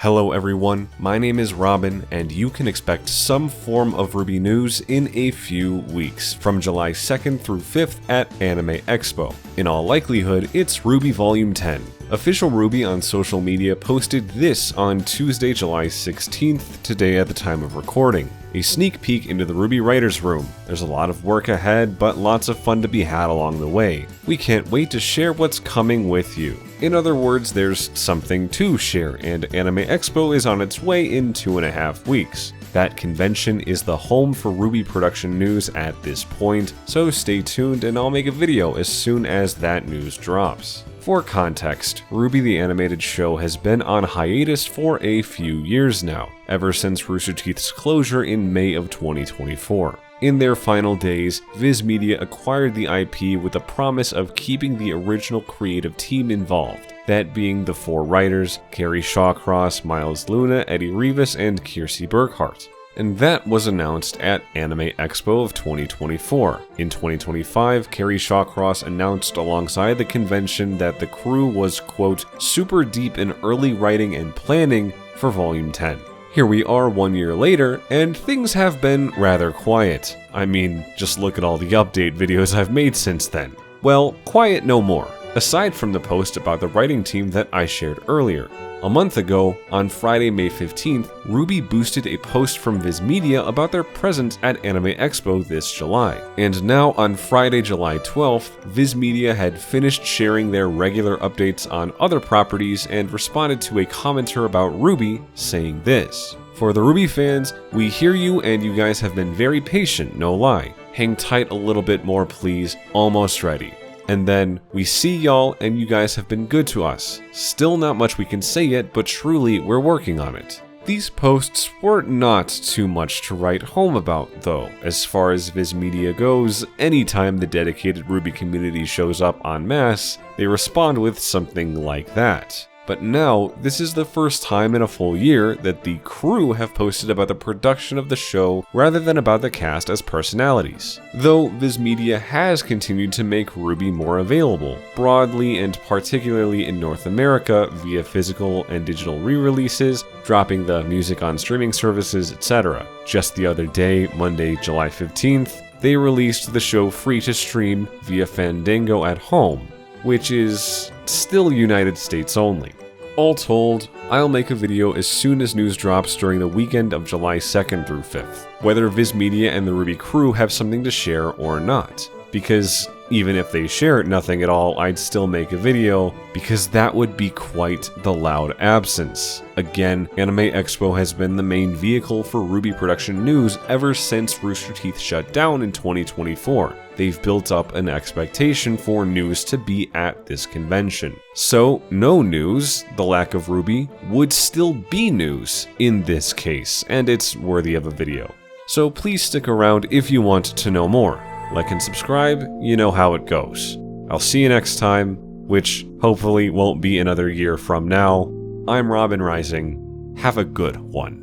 Hello everyone, my name is Robin, and you can expect some form of RWBY news in a few weeks, from July 2nd through 5th at Anime Expo. In all likelihood, it's RWBY Volume 10. Official RWBY on social media posted this on Tuesday, July 16th, today at the time of recording. A sneak peek into the RWBY Writers Room. There's a lot of work ahead, but lots of fun to be had along the way. We can't wait to share what's coming with you. In other words, there's something to share, and Anime Expo is on its way in 2.5 weeks. That convention is the home for RWBY production news at this point, so stay tuned and I'll make a video as soon as that news drops. For context, RWBY the animated show has been on hiatus for a few years now, ever since Rooster Teeth's closure in May of 2024. In their final days, Viz Media acquired the IP with the promise of keeping the original creative team involved, that being the 4 writers, Carrie Shawcross, Miles Luna, Eddie Rivas, and Kiersey Burkhart. And that was announced at Anime Expo of 2024. In 2025, Carrie Shawcross announced alongside the convention that the crew was, quote, super deep in early writing and planning for Volume 10. Here we are 1 year later, and things have been rather quiet. I mean, just look at all the update videos I've made since then. Well, quiet no more, aside from the post about the writing team that I shared earlier. A month ago, on Friday, May 15th, RWBY boosted a post from Viz Media about their presence at Anime Expo this July. And now, on Friday, July 12th, Viz Media had finished sharing their regular updates on other properties and responded to a commenter about RWBY saying this: "For the RWBY fans, we hear you and you guys have been very patient, no lie. Hang tight a little bit more please, almost ready. And then, we see y'all and you guys have been good to us. Still not much we can say yet, but truly we're working on it." These posts were not too much to write home about, though. As far as Viz Media goes, anytime the dedicated RWBY community shows up en masse, they respond with something like that. But now, this is the first time in a full year that the crew have posted about the production of the show rather than about the cast as personalities. Though Viz Media has continued to make RWBY more available, broadly and particularly in North America via physical and digital re-releases, dropping the music on streaming services, etc. Just the other day, Monday, July 15th, they released the show free to stream via Fandango at home, which is still United States only. All told, I'll make a video as soon as news drops during the weekend of July 2nd through 5th, whether Viz Media and the RWBY crew have something to share or not. Because even if they share nothing at all, I'd still make a video, because that would be quite the loud absence. Again, Anime Expo has been the main vehicle for RWBY production news ever since Rooster Teeth shut down in 2024. They've built up an expectation for news to be at this convention. So, no news, the lack of RWBY, would still be news in this case, and it's worthy of a video. So please stick around if you want to know more. Like and subscribe, you know how it goes. I'll see you next time, which hopefully won't be another year from now. I'm Robin Rising. Have a good one.